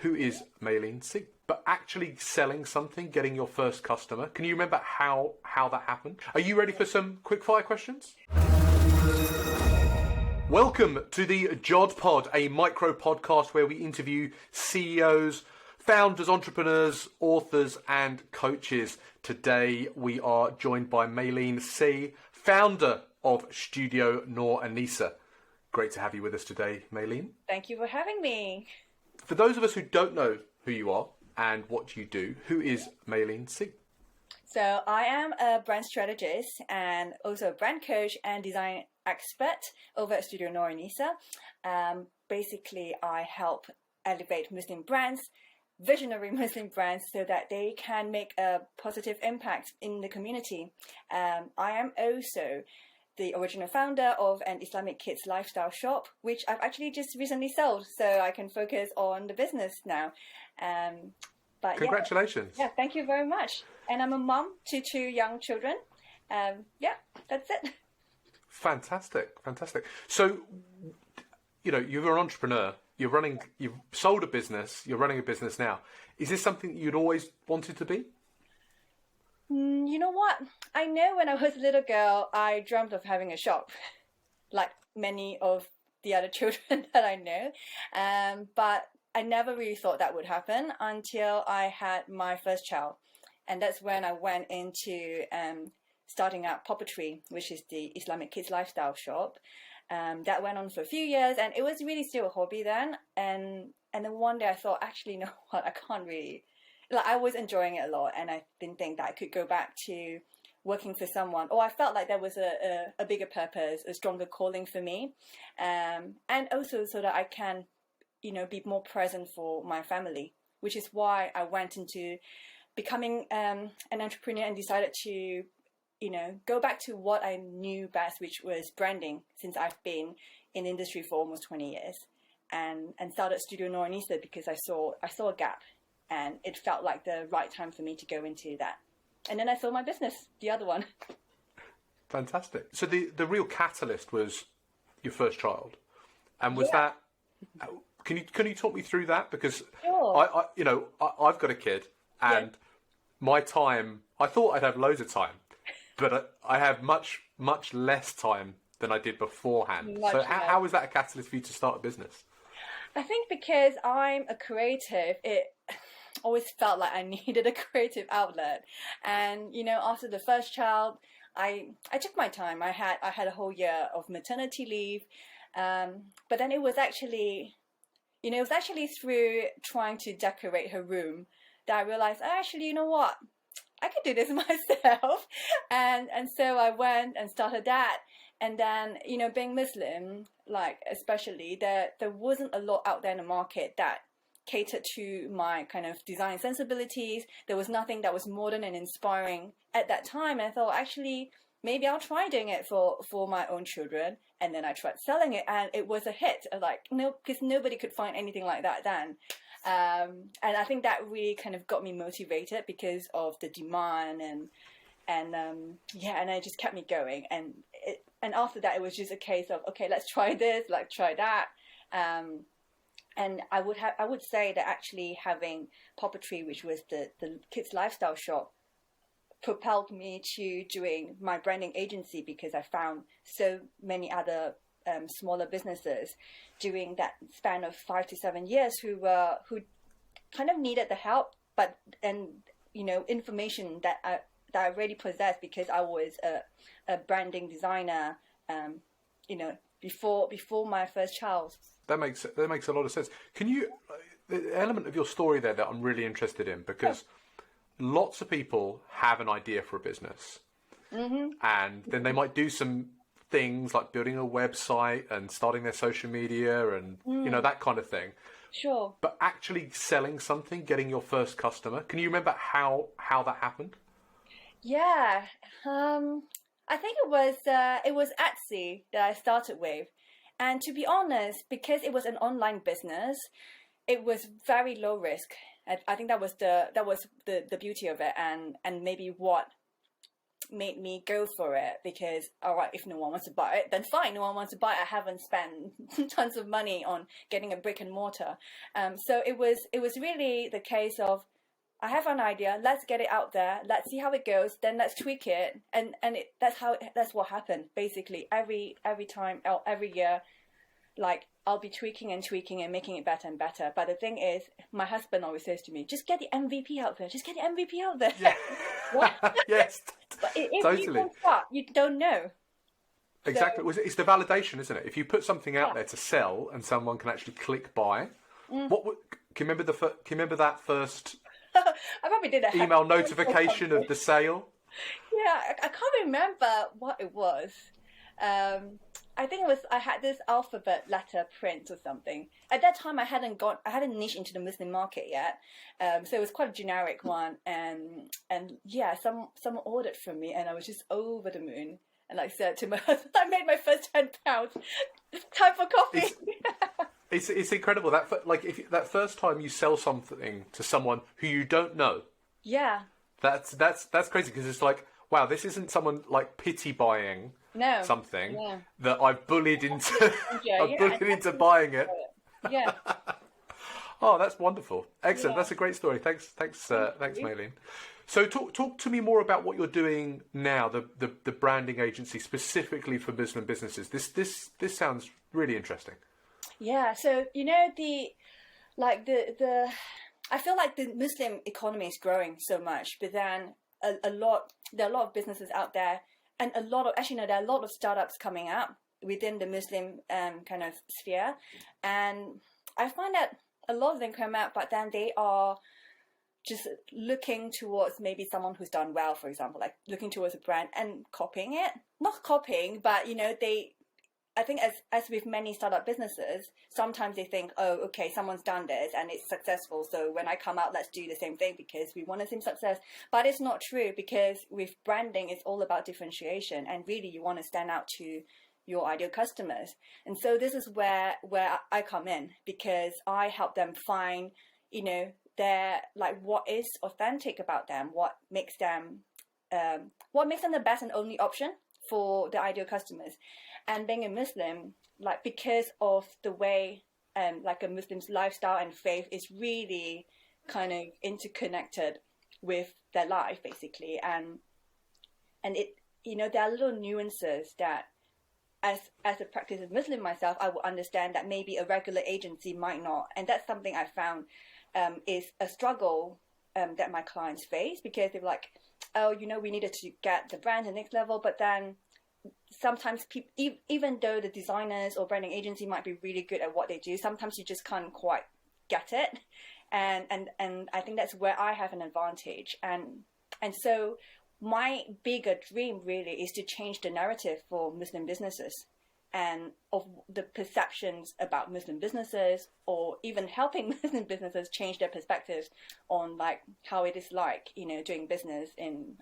who is Maylene Seah, but actually selling something, getting your first customer. Can you remember how that happened? Are you ready for some quick fire questions? Welcome to the JOD Pod, a micro podcast where we interview CEOs, founders, entrepreneurs, authors, and coaches. Today we are joined by Maylene Seah, founder of Studio Noor Anisa. Great to have you with us today, Maylene. Thank you for having me. For those of us who don't know who you are and what you do, who is Maylene Seah? So I am a brand strategist and also a brand coach and design expert over at Studio Noor Anisa. Basically, I help elevate Muslim brands, visionary Muslim brands, so that they can make a positive impact in the community. I am also the original founder of an Islamic kids lifestyle shop, which I've actually just recently sold, so I can focus on the business now. But Congratulations. Yeah, thank you very much. And I'm a mum to 2 young children. Yeah, that's it. Fantastic. So, you're an entrepreneur. You've sold a business. You're running a business now. Is this something you'd always wanted to be? You know what? I know when I was a little girl, I dreamt of having a shop, like many of the other children that I know. But I never really thought that would happen until I had my first child. And that's when I went into starting out Puppetry, which is the Islamic kids lifestyle shop. That went on for a few years, and it was really still a hobby then. And then one day I thought, actually, you know what? I can't really. Like, I was enjoying it a lot, and I didn't think that I could go back to working for someone. Or I felt like there was a bigger purpose, a stronger calling for me, and also so that I can, be more present for my family. Which is why I went into becoming an entrepreneur and decided to, go back to what I knew best, which was branding. Since I've been in the industry for almost 20 years, and started Studio Noor Anisa because I saw a gap. And it felt like the right time for me to go into that. And then I saw my business, the other one. Fantastic. So the real catalyst was your first child, and was that? Can you talk me through that? Because sure. I've got a kid, and my time. I thought I'd have loads of time, but I have much less time than I did beforehand. So how was that a catalyst for you to start a business? I think because I'm a creative, it always felt like I needed a creative outlet. And, after the first child, I took my time. I had a whole year of maternity leave. But then it was actually through trying to decorate her room that I realized, actually, you know what? I could do this myself. And so I went and started that. And then, being Muslim, like especially, there wasn't a lot out there in the market that catered to my kind of design sensibilities. There was nothing that was modern and inspiring at that time. And I thought, actually, maybe I'll try doing it for my own children. And then I tried selling it, and it was a hit. I was like, no, because nobody could find anything like that then. And I think that really kind of got me motivated because of the demand and I just kept me going. And after that, it was just a case of, okay, let's try this, like try that. And I would say that actually having Puppetry, which was the kids lifestyle shop, propelled me to doing my branding agency, because I found so many other smaller businesses during that span of 5 to 7 years who kind of needed the help, and information that I already possessed because I was a branding designer, before my first child. That makes a lot of sense. Can you, the element of your story there that I'm really interested in, because lots of people have an idea for a business, and then they might do some things like building a website and starting their social media and that kind of thing. Sure. But actually selling something, getting your first customer. Can you remember how that happened? Yeah, I think it was Etsy that I started with, and to be honest, because it was an online business, it was very low risk. I think that was the beauty of it, and maybe what made me go for it, because all right, if no one wants to buy it, then fine, no one wants to buy it. I haven't spent tons of money on getting a brick and mortar. So it was really the case of, I have an idea, let's get it out there, let's see how it goes, then let's tweak it, and that's what happened basically. Every time, or every year, like, I'll be tweaking and making it better and better. But the thing is, my husband always says to me, just get the MVP out there. Just get the MVP out there. Yeah. Yes. But if totally. you don't start, you don't know. Exactly. So, It's the validation, isn't it? If you put something out there to sell and someone can actually click buy, can you remember that first I probably did a email notification of the sale? Yeah, I can't remember what it was. I think it was, I had this alphabet letter print or something. At that time, I hadn't niche into the Muslim market yet, so it was quite a generic one. And yeah, someone ordered from me, and I was just over the moon. And I said to my husband, I made my first £10. It's time for coffee. It's incredible that if that first time you sell something to someone who you don't know. Yeah. That's crazy, because it's like, wow, this isn't someone like pity buying something that I've bullied into into buying it. Yeah. Oh, that's wonderful. Excellent. That's a great story. Thanks, Maylene. So talk to me more about what you're doing now, the branding agency specifically for Muslim businesses. This sounds really interesting. Yeah, so I feel like the Muslim economy is growing so much, but then there are a lot of businesses out there, and there are a lot of startups coming up within the Muslim kind of sphere, and I find that a lot of them come out, but then they are just looking towards maybe someone who's done well, for example, like looking towards a brand and copying it. Not copying, but I think as with many startup businesses, sometimes they think, oh, okay, someone's done this and it's successful, so when I come out, let's do the same thing because we want the same success. But it's not true, because with branding, it's all about differentiation, and really you want to stand out to your ideal customers. And so this is where I come in, because I help them find, their, like, what is authentic about them, what makes them the best and only option for the ideal customers. And being a Muslim, like, because of the way like a Muslim's lifestyle and faith is really kind of interconnected with their life, basically, and it, there are little nuances that as a practicing Muslim myself, I will understand that maybe a regular agency might not. And that's something I found is a struggle that my clients face, because they're like, oh, we needed to get the brand to the next level, but then sometimes people, even though the designers or branding agency might be really good at what they do, sometimes you just can't quite get it. And I think that's where I have an advantage. And so my bigger dream really is to change the narrative for Muslim businesses, and of the perceptions about Muslim businesses, or even helping Muslim businesses change their perspectives on, like, how it is like, doing business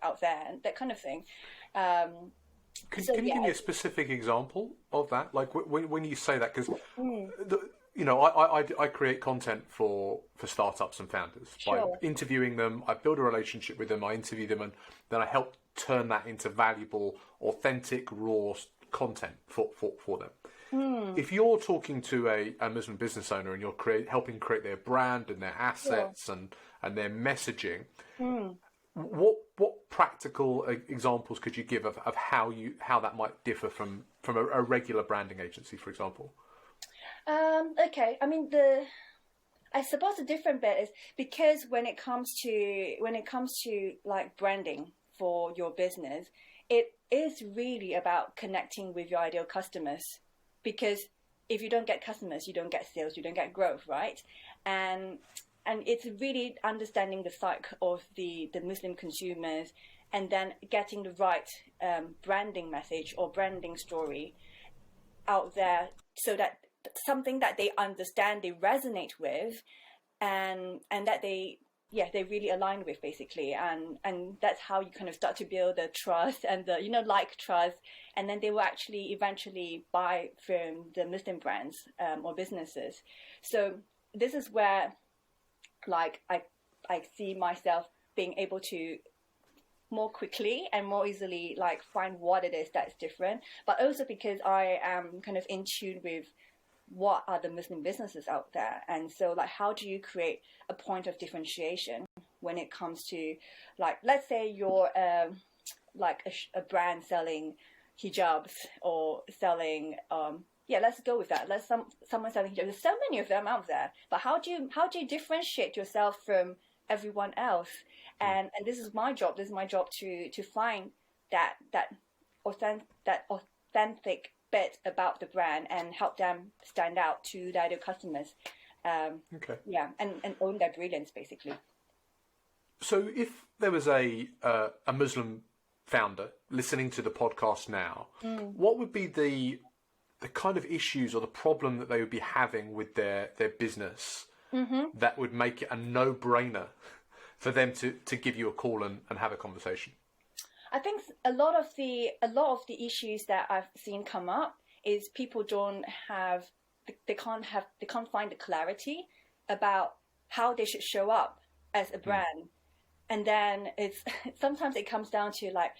out there and that kind of thing. Can you give me a specific example of that? Like, when you say that, because I create content for startups and founders by interviewing them. I build a relationship with them. I interview them, and then I help turn that into valuable, authentic, raw content for them. If you're talking to a Muslim business owner and you're helping create their brand and their assets and their messaging, what practical examples could you give of how that might differ from a regular branding agency, for example? Okay, I mean, I suppose the different bit is, because when it comes to like branding for your business, it is really about connecting with your ideal customers, because if you don't get customers, you don't get sales, you don't get growth, right? And it's really understanding the psyche of the Muslim consumers, and then getting the right branding message or branding story out there, so that something that they understand, they resonate with, and that they really align with, basically, and that's how you kind of start to build the trust and the trust, and then they will actually eventually buy from the Muslim brands or businesses. So this is where, like, I see myself being able to more quickly and more easily like find what it is that's different, but also because I am kind of in tune with what are the Muslim businesses out there. And so like, how do you create a point of differentiation when it comes to, like, let's say you're like a brand selling hijabs or selling let's go with that. Someone selling hijabs. There's so many of them out there, but how do you differentiate yourself from everyone else? And this is my job. This is my job to find that authentic bit about the brand and help them stand out to their customers. Yeah, and own their brilliance, basically. So if there was a Muslim founder listening to the podcast now, what would be the kind of issues or the problem that they would be having with their business that would make it a no-brainer for them to give you a call and have a conversation? I think a lot of the issues that I've seen come up is people they can't find the clarity about how they should show up as a brand. And then sometimes it comes down to like,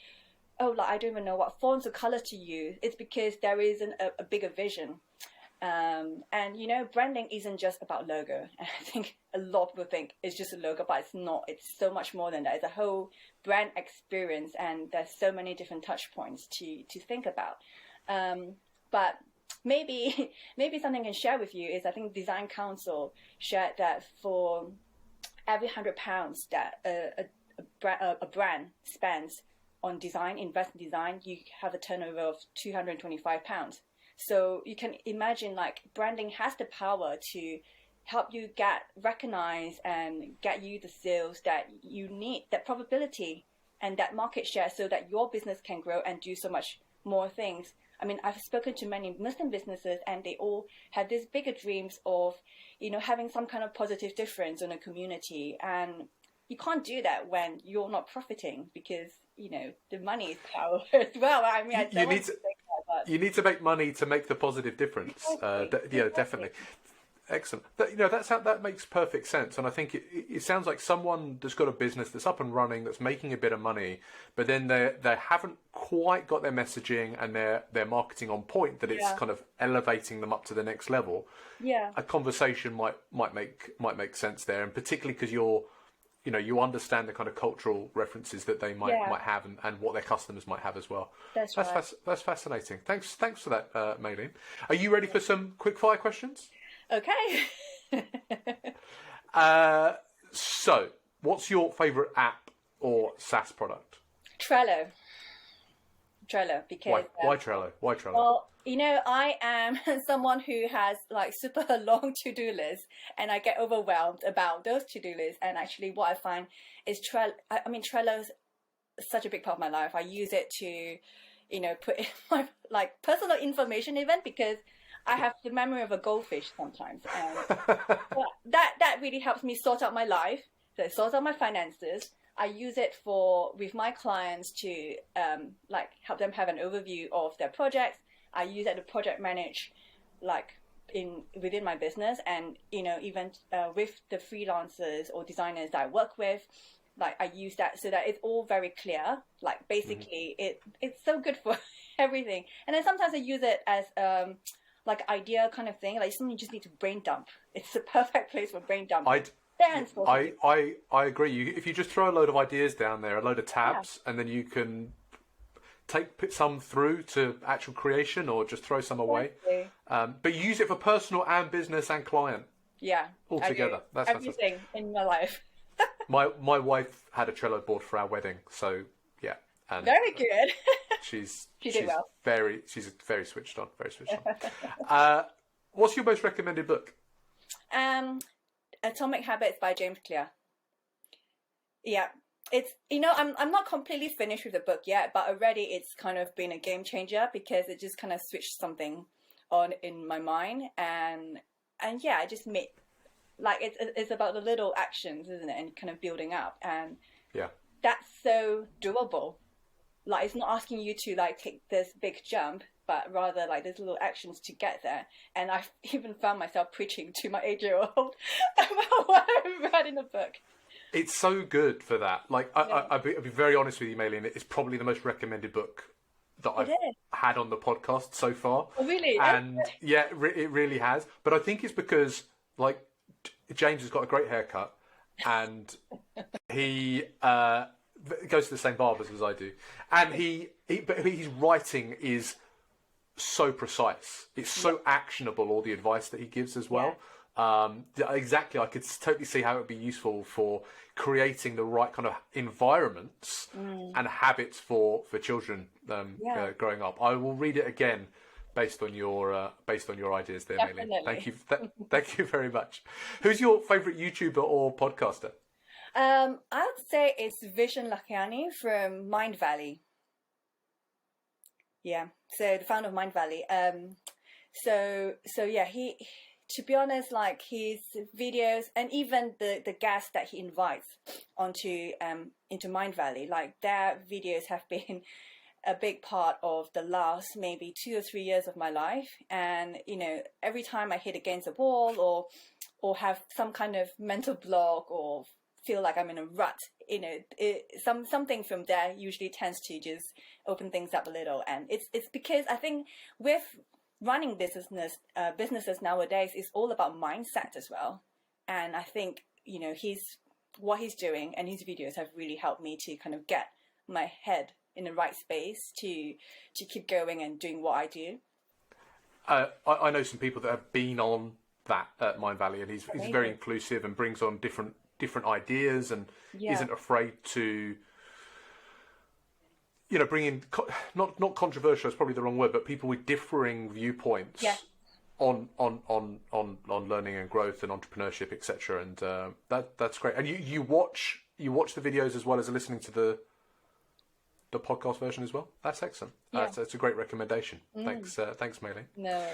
oh, like I don't even know what fonts or color to use. It's because there isn't a bigger vision. And branding isn't just about logo. And I think a lot of people think it's just a logo, but it's not. It's so much more than that. It's a whole brand experience, and there's so many different touch points to think about. But maybe something I can share with you is, I think Design Council shared that for every £100 that a brand spends on design, invest in design, you have a turnover of £225. So you can imagine, like, branding has the power to help you get recognized and get you the sales that you need, that probability and that market share, so that your business can grow and do so much more things. I mean, I've spoken to many Muslim businesses, and they all have these bigger dreams of, having some kind of positive difference in a community. And you can't do that when you're not profiting, because, the money is power as well. I mean, you need to make money to make the positive difference. Definitely. Excellent. That makes perfect sense. And I think it sounds like someone that's got a business that's up and running, that's making a bit of money, but then they haven't quite got their messaging and their marketing on point, that it's kind of elevating them up to the next level. Yeah. A conversation might make sense there, and particularly because you understand the kind of cultural references that they might have, and what their customers might have as well. That's that's fascinating. Thanks for that, Maylene. Are you ready for some quick fire questions? Okay. So, what's your favourite app or SaaS product? Trello, because... Why Trello? Why Trello? Well, I am someone who has like super long to-do lists, and I get overwhelmed about those to-do lists. And actually what I find is Trello is such a big part of my life. I use it to, put in my like personal information even, because I have the memory of a goldfish sometimes, and that really helps me sort out my life. So it sorts out my finances. I use it with my clients to help them have an overview of their projects. I use it to project manage, within my business, and even with the freelancers or designers that I work with. Like, I use that so that it's all very clear. Like, basically, it's so good for everything. And then sometimes I use it as idea kind of thing, like something you just need to brain dump. It's the perfect place for brain dump. I agree. If you just throw a load of ideas down there, a load of tabs, and then you can put some through to actual creation, or just throw some away. But use it for personal and business and client. Yeah, all together. That's everything in my life. my wife had a Trello board for our wedding, so yeah. And very good. She's well. She's very switched on. What's your most recommended book? Atomic Habits by James Clear. Yeah, it's I'm not completely finished with the book yet, but already it's kind of been a game changer, because it just kind of switched something on in my mind, and yeah, I just made it's about the little actions, isn't it, and kind of building up, and yeah, that's so doable. Like, it's not asking you to take this big jump, but rather there's little actions to get there. And I've even found myself preaching to my 8-year-old about what I read in the book. It's so good for that. Like, I'll be very honest with you, Maylene. It's probably the most recommended book that I've had on the podcast so far. Oh, really? And yeah, it really has. But I think it's because, like, James has got a great haircut, and he goes to the same barbers as I do, and but his writing is so precise. It's so actionable, all the advice that he gives as well. Exactly, I could totally see how it would be useful for creating the right kind of environments and habits for children growing up. I will read it again based on your ideas there, Maylene. Thank you, thank you very much. Who's your favourite YouTuber or podcaster? I would say it's Vishen Lakhiani from Mind Valley. Yeah, so the founder of Mind Valley. So yeah, he, to be honest, like his videos and even the guests that he invites onto into Mind Valley, like their videos have been a big part of the last maybe 2 or 3 years of my life. And you know, every time I hit against a wall or have some kind of mental block or feel like I'm in a rut, you know, something from there usually tends to just open things up a little. And it's because I think with running businesses nowadays is all about mindset as well. And I think, you know, what he's doing and his videos have really helped me to kind of get my head in the right space to keep going and doing what I do. I know some people that have been on that at Mind Valley, and he's very inclusive and brings on different ideas and isn't afraid to, you know, bring in not controversial is probably the wrong word, but people with differing viewpoints on learning and growth and entrepreneurship, etc. And that's great. And you watch the videos as well as listening to the podcast version as well. That's excellent. That's a great recommendation. Thanks, Maylene. No.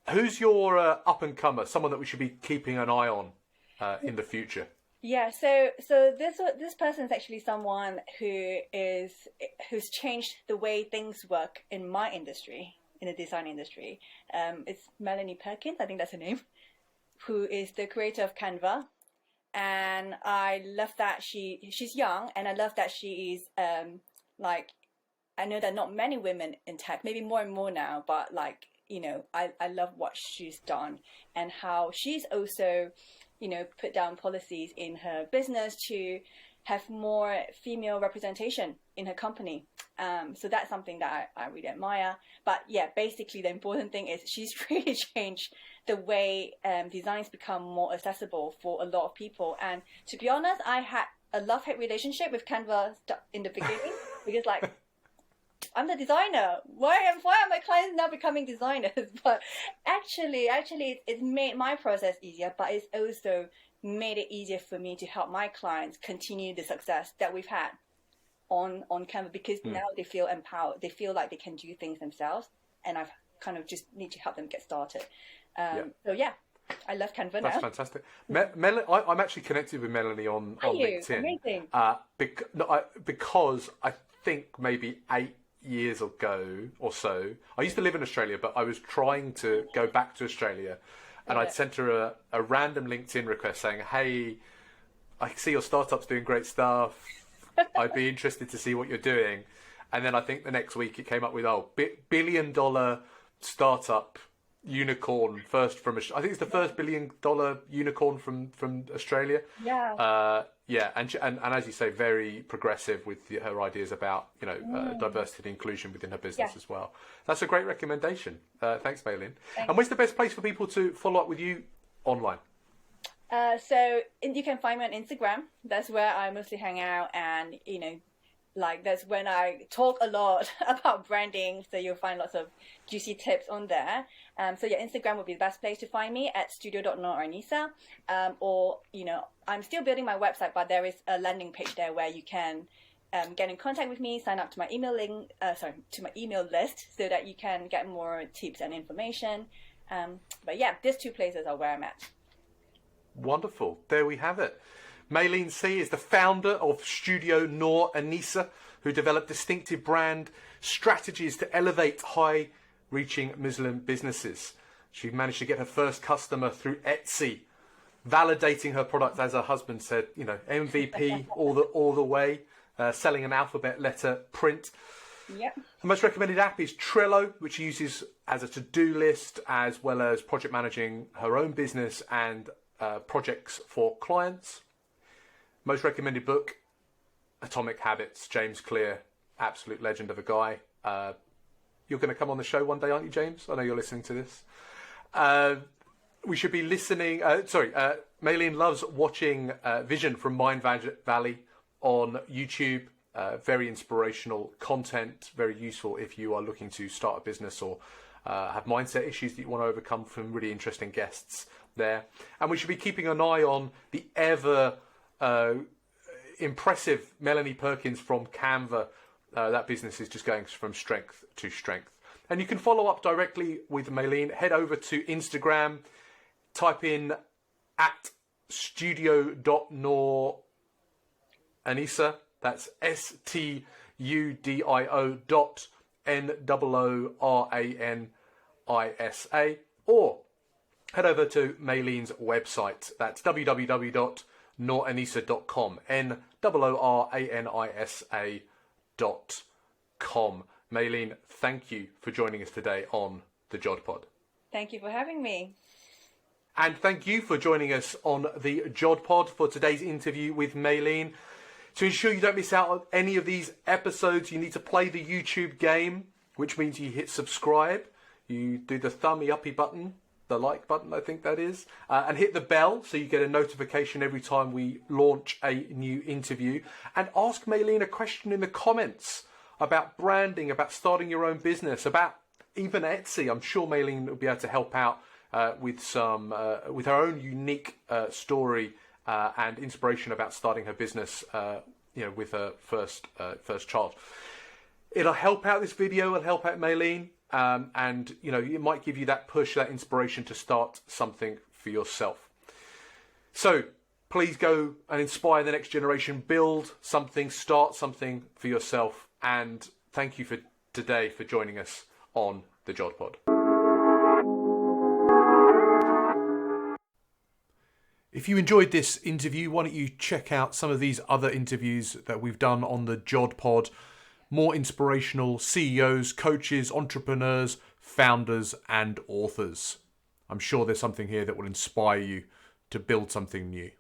Who's your up and comer? Someone that we should be keeping an eye on in the future? Yeah, so this person is actually someone who's changed the way things work in my industry, in the design industry. It's Melanie Perkins, I think that's her name, who is the creator of Canva. And I love that she's young, and I love that she is like, I know that not many women in tech, maybe more and more now, but like, you know, I love what she's done and how she's also, you know, put down policies in her business to have more female representation in her company. So that's something that I really admire. But yeah, basically the important thing is she's really changed the way design's become more accessible for a lot of people. And to be honest, I had a love-hate relationship with Canva in the beginning because like, I'm the designer. Why are my clients now becoming designers? But actually, it's made my process easier, but it's also made it easier for me to help my clients continue the success that we've had on Canva, because now they feel empowered. They feel like they can do things themselves, and I've kind of just need to help them get started. So yeah, I love Canva now. That's fantastic. I'm actually connected with Melanie on LinkedIn. Amazing. Because I think maybe 8 years ago or so, I used to live in Australia, but I was trying to go back to Australia, and I'd sent her a random LinkedIn request saying, hey, I see your startup's doing great stuff. I'd be interested to see what you're doing. And then I think the next week it came up with, $1 billion startup unicorn, first from, I think it's the first $1 billion unicorn from Australia. And as you say, very progressive with her ideas about, you know, diversity and inclusion within her business as well. That's a great recommendation. Thanks, Maylene. And where's the best place for people to follow up with you online? So you can find me on Instagram. That's where I mostly hang out, and you know, like that's when I talk a lot about branding. So you'll find lots of juicy tips on there. So yeah, Instagram would be the best place to find me at studio.nooranisa. Or you know, I'm still building my website, but there is a landing page there where you can get in contact with me, sign up to my email list, so that you can get more tips and information. But yeah, these two places are where I'm at. Wonderful. There we have it. Maylene Seah is the founder of Studio Noor Anisa, who developed distinctive brand strategies to elevate high-reaching Muslim businesses. She managed to get her first customer through Etsy, validating her product, as her husband said, you know, MVP all the way, selling an alphabet letter print. Yep. The most recommended app is Trello, which she uses as a to-do list, as well as project managing her own business and projects for clients. Most recommended book, Atomic Habits, James Clear, absolute legend of a guy. You're going to come on the show one day, aren't you, James? I know you're listening to this. We should be listening. Maylene loves watching Vision from Mind Valley on YouTube. Very inspirational content, very useful if you are looking to start a business or have mindset issues that you want to overcome, from really interesting guests there. And we should be keeping an eye on the ever impressive Melanie Perkins from Canva. That business is just going from strength to strength. And you can follow up directly with Maylene. Head over to Instagram, type in @studio.Noor Anisa. That's STUDIO.NOORANISA. Or head over to Maylene's website. That's www.nooranisa.com. NOORANISA.com. Maylene, thank you for joining us today on the JOD Pod. Thank you for having me. And thank you for joining us on the JOD Pod for today's interview with Maylene. To ensure you don't miss out on any of these episodes, you need to play the YouTube game, which means you hit subscribe, you do the thumbie uppy button, the like button, I think that is, and hit the bell so you get a notification every time we launch a new interview. And ask Maylene a question in the comments about branding, about starting your own business, about even Etsy. I'm sure Maylene will be able to help out with her own unique story and inspiration about starting her business, with her first child. It'll help out this video, it'll help out Maylene, and it might give you that push, that inspiration to start something for yourself. So please go and inspire the next generation, build something, start something for yourself. And thank you for today for joining us on the JOD Pod. If you enjoyed this interview, why don't you check out some of these other interviews that we've done on the JOD Pod. More inspirational CEOs, coaches, entrepreneurs, founders, and authors. I'm sure there's something here that will inspire you to build something new.